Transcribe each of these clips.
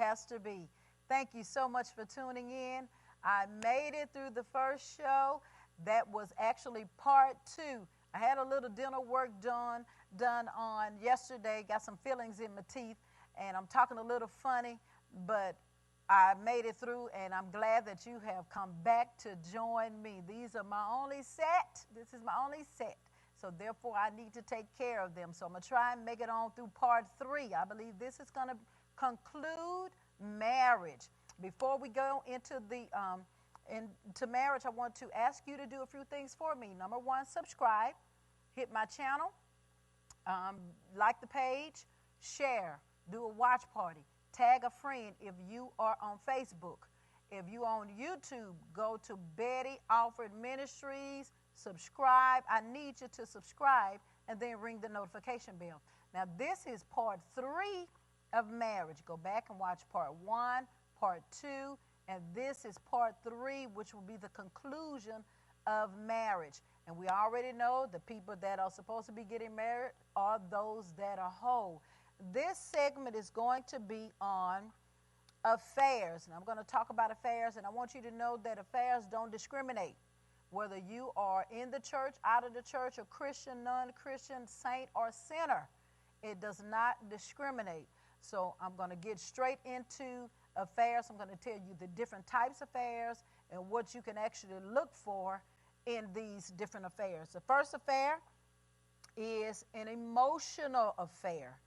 has to be. Thank you so much for tuning in. I made it through the first show. That was actually part 2. I had a little dental work done on yesterday. Got some fillings in my teeth, and I'm talking a little funny, but I made it through, and I'm glad that you have come back to join me. These are my only set. This is my only set. So therefore, I need to take care of them. So I'm going to try and make it on through part 3. I believe this is going to conclude marriage. Before we go into marriage, I want to ask you to do a few things for me. Number 1, subscribe. Hit my channel. Like the page. Share. Do a watch party. Tag a friend if you are on Facebook. If you're on YouTube, go to Betty Alford Ministries. Subscribe. I need you to subscribe and then ring the notification bell. Now, this is part 3 of marriage. Go back and watch part 1, part 2, and this is part 3, which will be the conclusion of marriage. And we already know the people that are supposed to be getting married are those that are whole. This segment is going to be on affairs, and I'm going to talk about affairs, and I want you to know that affairs don't discriminate. Whether you are in the church, out of the church, a Christian, non-Christian, saint, or sinner, it does not discriminate. So I'm going to get straight into affairs. I'm going to tell you the different types of affairs and what you can actually look for in these different affairs. The first affair is an emotional affair.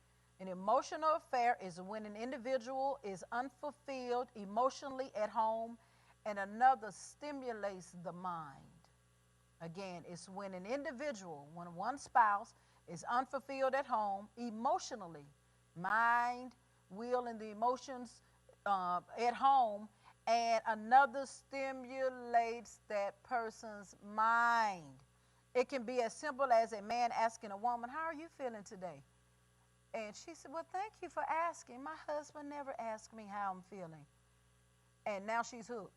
An emotional affair is when an individual is unfulfilled emotionally at home and another stimulates the mind. Again, it's when an individual, when one spouse is unfulfilled at home emotionally, mind, will, and the emotions at home, and another stimulates that person's mind. It can be as simple as a man asking a woman, "How are you feeling today?" And she said, "Well, thank you for asking. My husband never asked me how I'm feeling." And now she's hooked.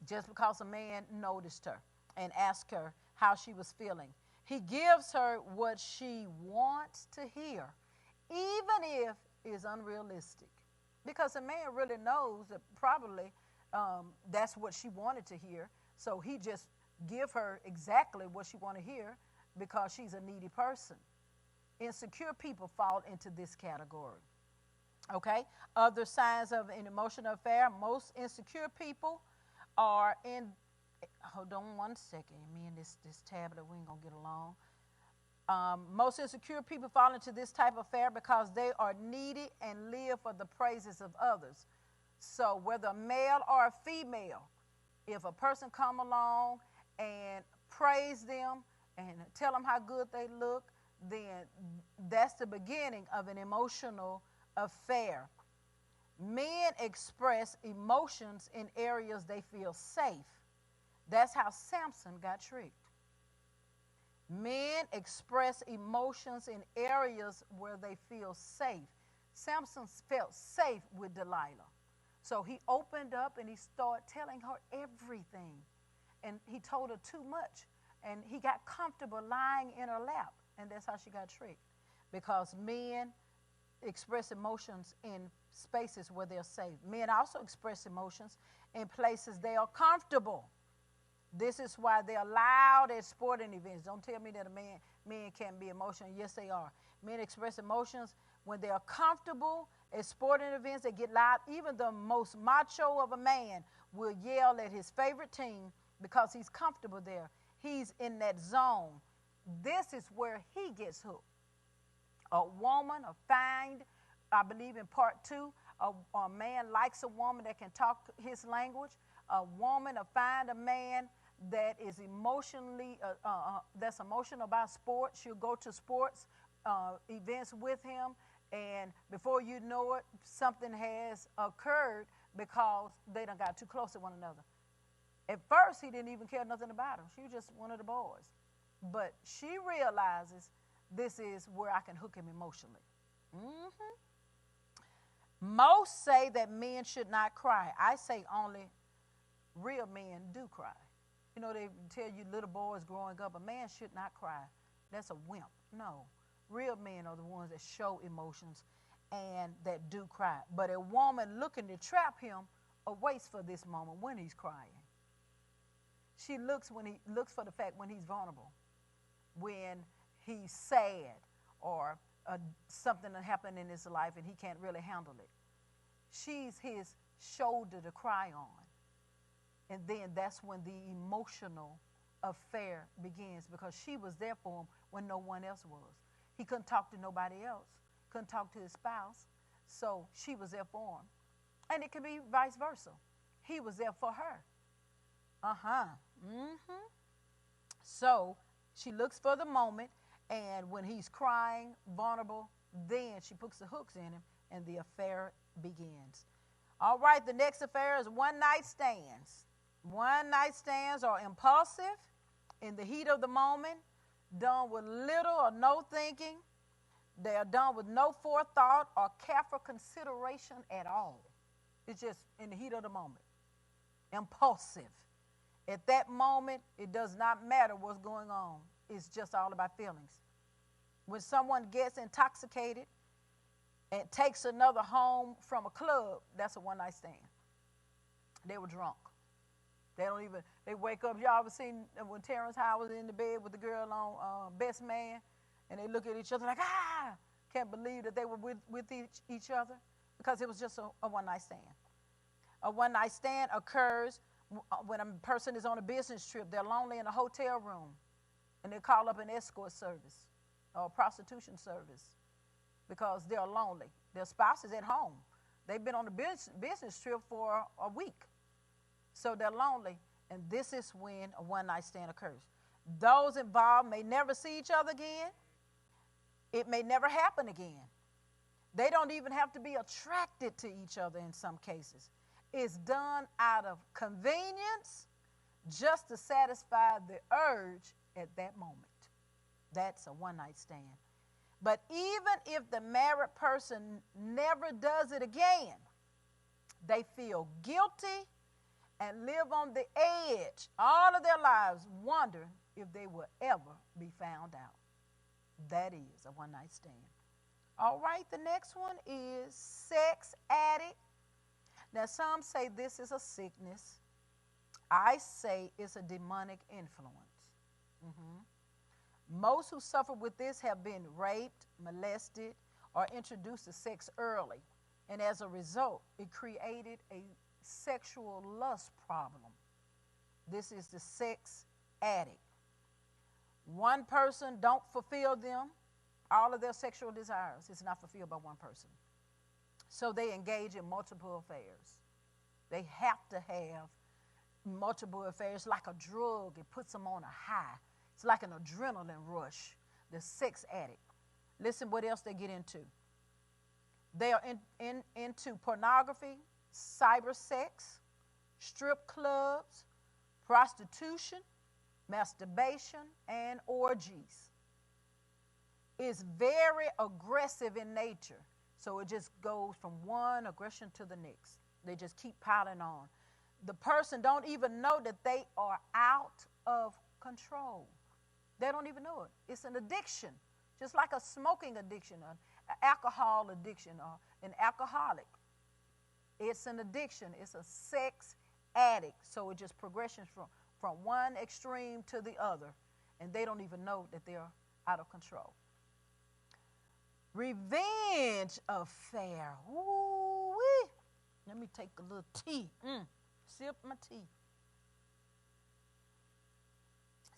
Just because a man noticed her and asked her how she was feeling. He gives her what she wants to hear, even if it's unrealistic. Because a man really knows that probably that's what she wanted to hear. So he just give her exactly what she want to hear because she's a needy person. Insecure people fall into this category. Okay? Other signs of an emotional affair, most insecure people are in, hold on one second, me and this tablet, we ain't going to get along. Most insecure people fall into this type of affair because they are needy and live for the praises of others. So whether a male or a female, if a person come along and praise them and tell them how good they look, then that's the beginning of an emotional affair. Men express emotions in areas they feel safe. That's how Samson got tricked. Men express emotions in areas where they feel safe. Samson felt safe with Delilah. So he opened up and he started telling her everything. And he told her too much. And he got comfortable lying in her lap. And that's how she got tricked. Because men express emotions in spaces where they're safe. Men also express emotions in places they are comfortable. This is why they're loud at sporting events. Don't tell me that men can't be emotional. Yes, they are. Men express emotions when they are comfortable at sporting events. They get loud. Even the most macho of a man will yell at his favorite team because he's comfortable there. He's in that zone. This is where he gets hooked. A woman, I believe in part 2, a man likes a woman that can talk his language. A woman, find a man that is emotionally, that's emotional about sports. She'll go to sports events with him, and before you know it, something has occurred because they done got too close to one another. At first, he didn't even care nothing about her. She was just one of the boys. But she realizes this is where I can hook him emotionally. Mm-hmm. Most say that men should not cry. I say only real men do cry. You know, they tell you little boys growing up, a man should not cry. That's a wimp. No. Real men are the ones that show emotions and that do cry. But a woman looking to trap him awaits for this moment when he's crying. She looks for the fact when he's vulnerable, when he's sad, or something that happened in his life and he can't really handle it. She's his shoulder to cry on. And then that's when the emotional affair begins, because she was there for him when no one else was. He couldn't talk to nobody else, couldn't talk to his spouse, so she was there for him. And it could be vice versa. He was there for her. So she looks for the moment, and when he's crying, vulnerable, then she puts the hooks in him, and the affair begins. All right, the next affair is one-night stands. One-night stands are impulsive, in the heat of the moment, done with little or no thinking. They are done with no forethought or careful consideration at all. It's just in the heat of the moment. Impulsive. At that moment, it does not matter what's going on. It's just all about feelings. When someone gets intoxicated and takes another home from a club, that's a one-night stand. They were drunk. They wake up. Y'all ever seen when Terrence Howard was in the bed with the girl on Best Man, and they look at each other like, can't believe that they were with each other, because it was just a one-night stand. A one-night stand occurs when a person is on a business trip. They're lonely in a hotel room, and they call up an escort service or a prostitution service because they're lonely. Their spouse is at home. They've been on a business trip for a week, so they're lonely, and this is when a one-night stand occurs. Those involved may never see each other again. It may never happen again. They don't even have to be attracted to each other in some cases. It's done out of convenience, just to satisfy the urge at that moment. That's a one-night stand. But even if the married person never does it again, they feel guilty and live on the edge all of their lives, wondering if they will ever be found out. That is a one-night stand. All right, the next one is sex addict. Now, some say this is a sickness. I say it's a demonic influence. Most who suffer with this have been raped, molested, or introduced to sex early. And as a result, it created a sexual lust problem. This is the sex addict. One person don't fulfill them, all of their sexual desires. It's not fulfilled by one person. So they engage in multiple affairs. They have to have multiple affairs like a drug. It puts them on a high. It's like an adrenaline rush, the sex addict. Listen what else they get into. They are into pornography, cyber sex, strip clubs, prostitution, masturbation, and orgies. It's very aggressive in nature. So it just goes from one aggression to the next. They just keep piling on. The person don't even know that they are out of control. They don't even know it. It's an addiction, just like a smoking addiction, an alcohol addiction, or an alcoholic. It's an addiction. It's a sex addict. So it just progresses from one extreme to the other, and they don't even know that they're out of control. Revenge affair. Ooh-wee. Let me take a little tea. Sip my tea.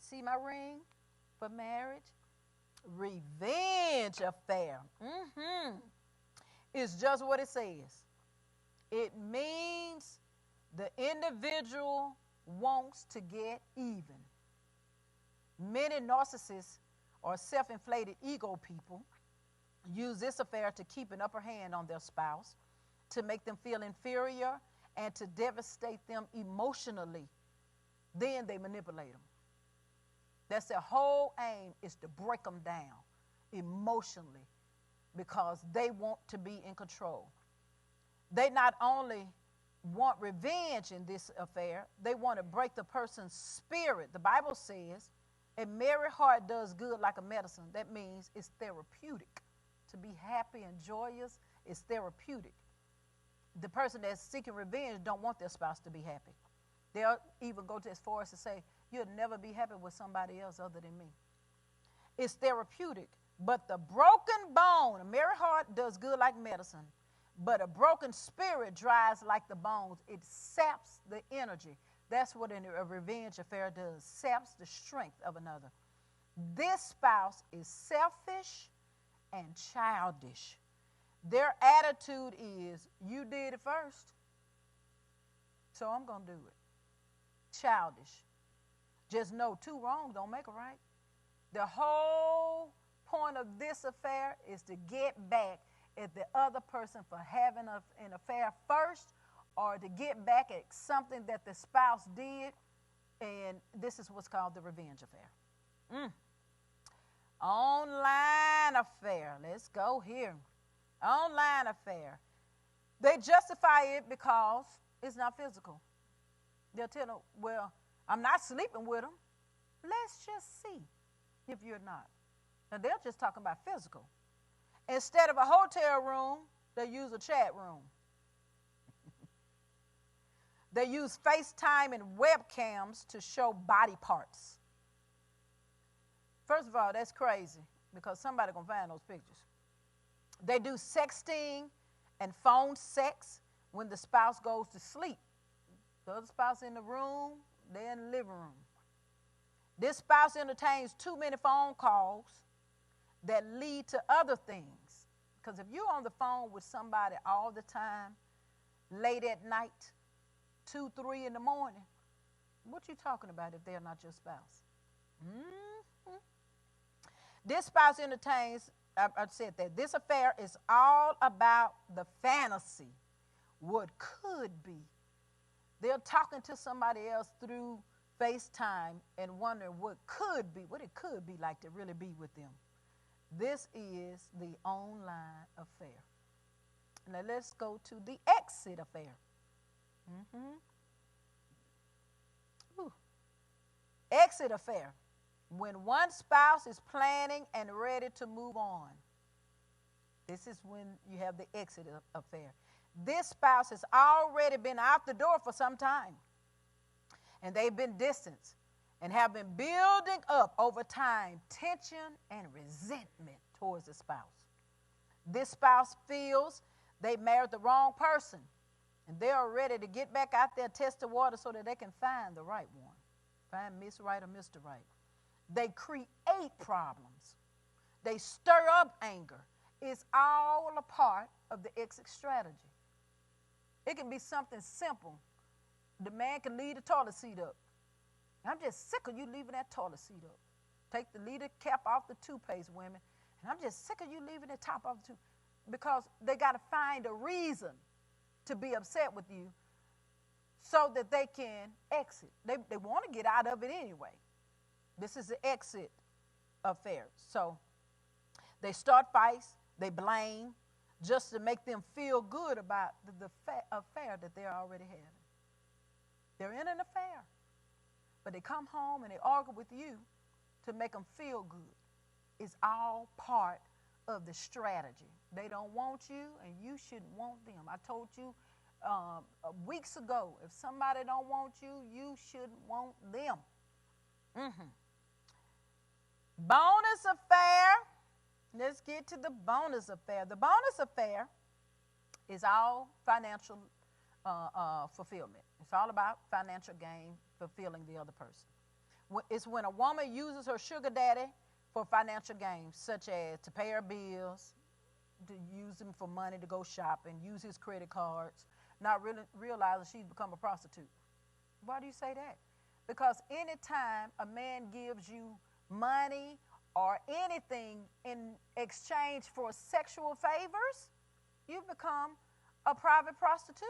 See my ring for marriage? Revenge affair. It's just what it says. It means the individual wants to get even. Many narcissists or self-inflated ego people use this affair to keep an upper hand on their spouse, to make them feel inferior, and to devastate them emotionally. Then they manipulate them. That's their whole aim, is to break them down emotionally, because they want to be in control. They not only want revenge in this affair, they want to break the person's spirit. The Bible says, a merry heart does good like a medicine. That means it's therapeutic. To be happy and joyous It's therapeutic. The person that's seeking revenge don't want their spouse to be happy. They'll even go as far as to say, you'll never be happy with somebody else other than me. It's therapeutic. But the broken bone, a merry heart does good like medicine, but a broken spirit dries like the bones. It saps the energy. That's what a revenge affair does, saps the strength of another. This spouse is selfish and childish. Their attitude is, you did it first, so I'm going to do it. Childish. Just know two wrongs don't make a right. The whole point of this affair is to get back at the other person for having an affair first, or to get back at something that the spouse did, and this is what's called the revenge affair. Online affair. Let's go here. Online affair. They justify it because it's not physical. They'll tell them, well, I'm not sleeping with them. Let's just see if you're not. Now, they're just talking about physical. Instead of a hotel room, they use a chat room. They use FaceTime and webcams to show body parts. First of all, that's crazy because somebody's going to find those pictures. They do sexting and phone sex when the spouse goes to sleep. The other spouse in the room, they're in the living room. This spouse entertains too many phone calls that lead to other things. Because if you're on the phone with somebody all the time, late at night, 2, 3 in the morning, what you talking about if they're not your spouse? Mm-hmm. This spouse entertains, I said that, this affair is all about the fantasy, what could be. They're talking to somebody else through FaceTime and wondering what it could be like to really be with them. This is the online affair. Now let's go to the exit affair. Exit affair. When one spouse is planning and ready to move on. This is when you have the exit affair. This spouse has already been out the door for some time. And they've been distanced and have been building up over time tension and resentment towards the spouse. This spouse feels they married the wrong person, and they are ready to get back out there, test the water so that they can find the right one, find Miss Right or Mr. Right. They create problems. They stir up anger. It's all a part of the exit strategy. It can be something simple. The man can leave the toilet seat up. I'm just sick of you leaving that toilet seat up. Leave the cap off the toothpaste, women. And I'm just sick of you leaving the top off the toothpaste. Because they got to find a reason to be upset with you so that they can exit. They want to get out of it anyway. This is the exit affair. So they start fights, they blame, just to make them feel good about the affair that they're already having. They're in an affair, but they come home and they argue with you to make them feel good. It's all part of the strategy. They don't want you, and you shouldn't want them. I told you weeks ago, if somebody don't want you, you shouldn't want them. Bonus affair. Let's get to the bonus affair. The bonus affair is all financial fulfillment. It's all about financial gain, fulfilling the other person. It's when a woman uses her sugar daddy for financial gain, such as to pay her bills, to use him for money to go shopping, use his credit cards, not really realizing she's become a prostitute. Why do you say that? Because anytime a man gives you money or anything in exchange for sexual favors, you become a private prostitute.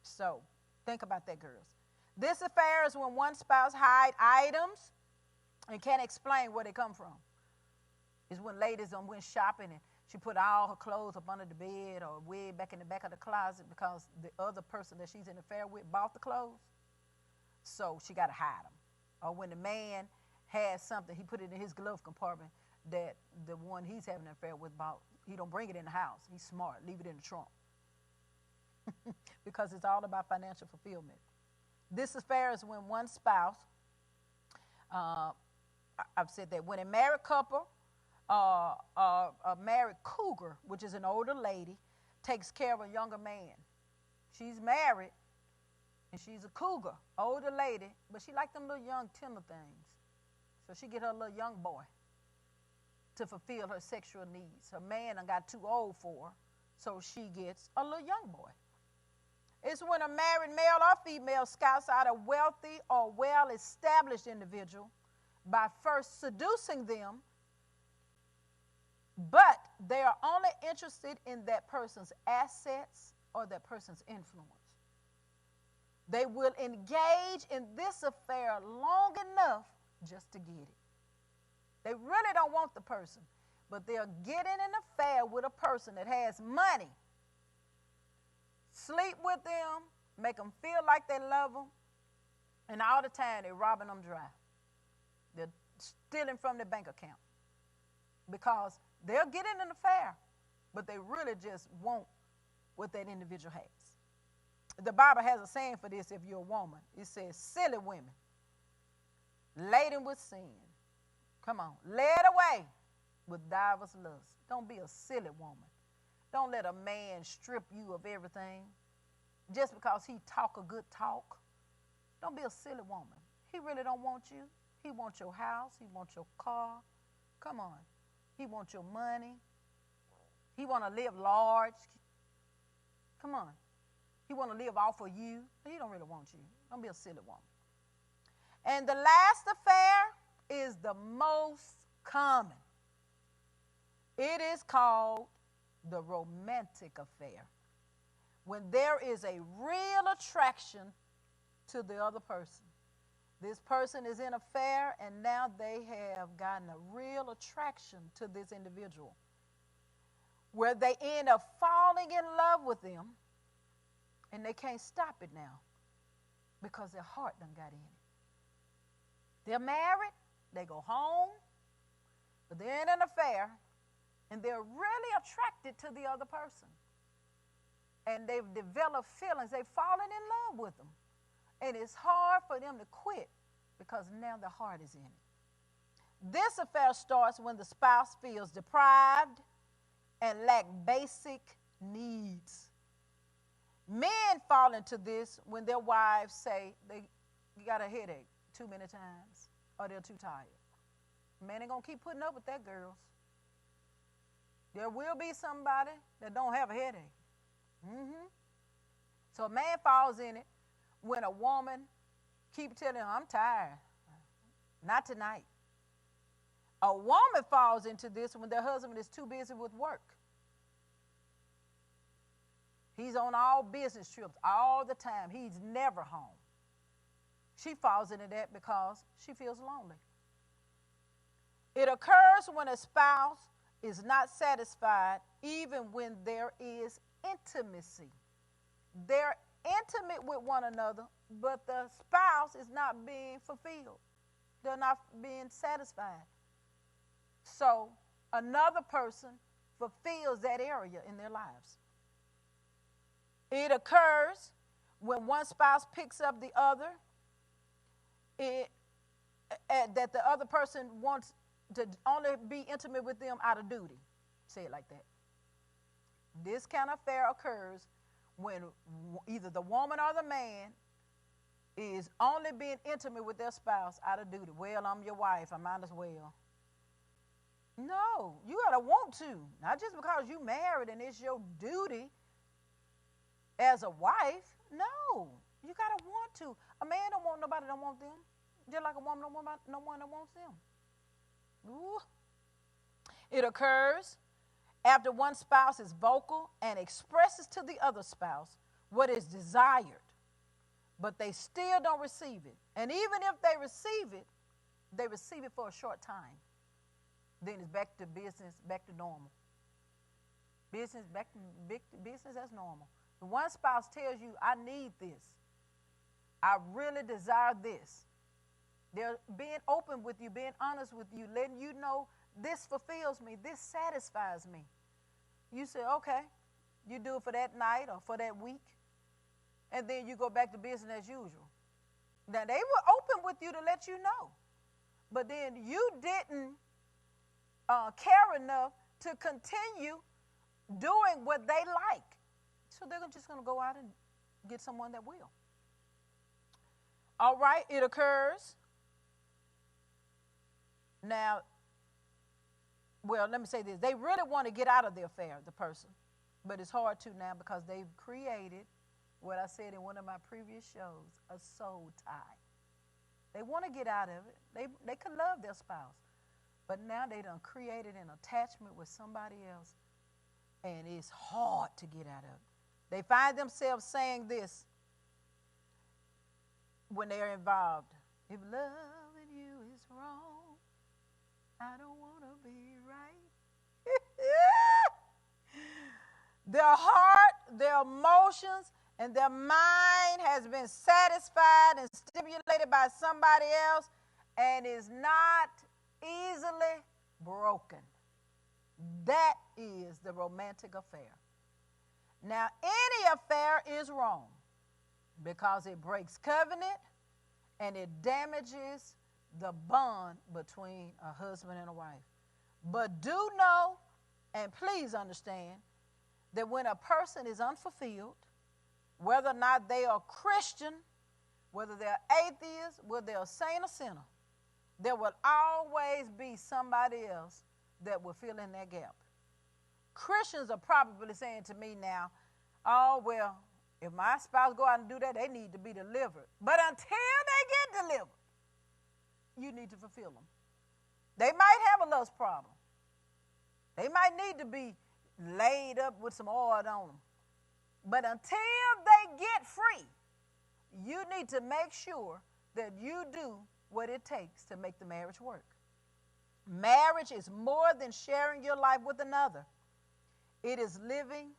So think about that, girls. This affair is when one spouse hides items and can't explain where they come from. It's when ladies went shopping and she put all her clothes up under the bed or way back in the back of the closet because the other person that she's in an affair with bought the clothes. So she got to hide them. Or when the man has something, he put it in his glove compartment that the one he's having an affair with about, he don't bring it in the house. He's smart. Leave it in the trunk. Because it's all about financial fulfillment. This affair is when one spouse, I've said that, when a married couple, a married cougar, which is an older lady, takes care of a younger man. She's married, and she's a cougar, older lady, but she like them little young tender things. So she get her little young boy to fulfill her sexual needs. Her man done got too old for her, so she gets a little young boy. It's when a married male or female scouts out a wealthy or well-established individual by first seducing them, but they are only interested in that person's assets or that person's influence. They will engage in this affair long enough just to get it. They really don't want the person, but they'll get in an affair with a person that has money, sleep with them, make them feel like they love them, and all the time they're robbing them dry. They're stealing from their bank account because they'll get in an affair, but they really just want what that individual has. The Bible has a saying for this if you're a woman. It says, silly women, laden with sin. Come on, led away with divers lusts. Don't be a silly woman. Don't let a man strip you of everything just because he talk a good talk. Don't be a silly woman. He really don't want you. He wants your house. He wants your car. Come on. He wants your money. He want to live large. Come on. He want to live off of you. He don't really want you. Don't be a silly woman. And the last affair is the most common. It is called the romantic affair. When there is a real attraction to the other person. This person is in an affair, and now they have gotten a real attraction to this individual, where they end up falling in love with them, and they can't stop it now because their heart done got in it. They're married, they go home, but they're in an affair, and they're really attracted to the other person. And they've developed feelings. They've fallen in love with them. And it's hard for them to quit because now the heart is in it. This affair starts when the spouse feels deprived and lack basic needs. Men fall into this when their wives say they got a headache too many times or they're too tired. Man ain't going to keep putting up with that, girls. There will be somebody that don't have a headache. So a man falls in it when a woman keeps telling him, I'm tired. Not tonight. A woman falls into this when their husband is too busy with work. He's on all business trips all the time. He's never home. She falls into that because she feels lonely. It occurs when a spouse is not satisfied even when there is intimacy. They're intimate with one another, but the spouse is not being fulfilled. They're not being satisfied. So another person fulfills that area in their lives. It occurs when one spouse picks up the other, that the other person wants to only be intimate with them out of duty. Say it like that. This kind of affair occurs when either the woman or the man is only being intimate with their spouse out of duty. Well, I'm your wife, I might as well. No, you gotta want to. Not just because you married and it's your duty as a wife. No, you gotta want to. A man don't want nobody that want them. Just like a woman don't want no one that wants them. Ooh. It occurs after one spouse is vocal and expresses to the other spouse what is desired, but they still don't receive it. And even if they receive it for a short time. Then it's back to business, back to normal. Business, back to business as normal. The one spouse tells you, I need this. I really desire this. They're being open with you, being honest with you, letting you know this fulfills me, this satisfies me. You say, okay, you do it for that night or for that week, and then you go back to business as usual. Now, they were open with you to let you know, but then you didn't care enough to continue doing what they like. So they're just going to go out and get someone that will. All right, it occurs. Now, well, let me say this. They really want to get out of the affair, the person, but it's hard to now because they've created what I said in one of my previous shows, a soul tie. They want to get out of it. They could love their spouse, but now they done created an attachment with somebody else, and it's hard to get out of it. They find themselves saying this when they're involved. If loving you is wrong, I don't want to be right. Their heart, their emotions, and their mind has been satisfied and stimulated by somebody else and is not easily broken. That is the romantic affair. Now, any affair is wrong because it breaks covenant and it damages the bond between a husband and a wife. But do know, and please understand, that when a person is unfulfilled, whether or not they are Christian, whether they're atheists, whether they're a saint or sinner, there will always be somebody else that will fill in that gap. Christians are probably saying to me now, oh, well, if my spouse go out and do that, they need to be delivered. But until they get delivered, you need to fulfill them. They might have a lust problem. They might need to be laid up with some oil on them. But until they get free, you need to make sure that you do what it takes to make the marriage work. Marriage is more than sharing your life with another. It is living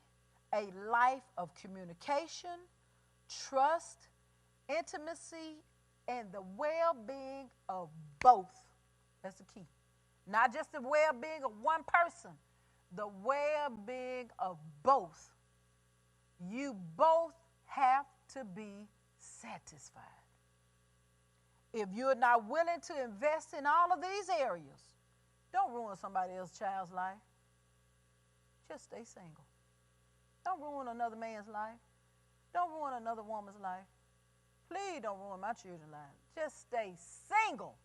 a life of communication, trust, intimacy, and the well-being of both. That's the key. Not just the well-being of one person, the well-being of both. You both have to be satisfied. If you're not willing to invest in all of these areas, don't ruin somebody else's child's life. Just stay single. Don't ruin another man's life. Don't ruin another woman's life. Please don't ruin my children's lives. Just stay single.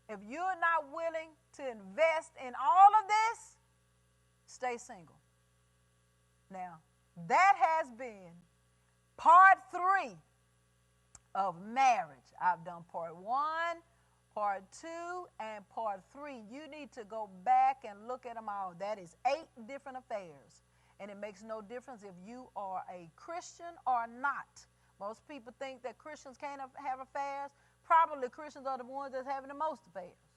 If you're not willing to invest in all of this, stay single. Now, that has been part 3 of marriage. I've done part 1, part 2, and part 3. You need to go back and look at them all. That is 8 different affairs. And it makes no difference if you are a Christian or not. Most people think that Christians can't have affairs. Probably Christians are the ones that's having the most affairs.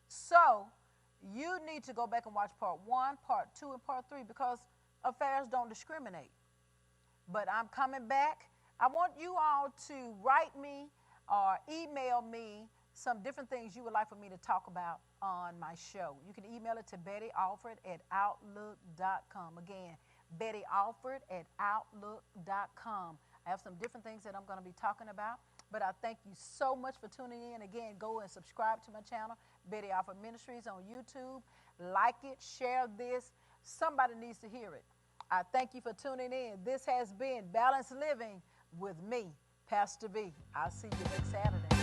So you need to go back and watch part 1, part 2, and part 3 because affairs don't discriminate. But I'm coming back. I want you all to write me or email me some different things you would like for me to talk about on my show. You can email it to BettyAlford@Outlook.com. Again, BettyAlford@Outlook.com. I have some different things that I'm going to be talking about, but I thank you so much for tuning in. Again, go and subscribe to my channel, Betty Alford Ministries on YouTube. Like it, share this. Somebody needs to hear it. I thank you for tuning in. This has been Balanced Living with me, Pastor B. I'll see you next Saturday.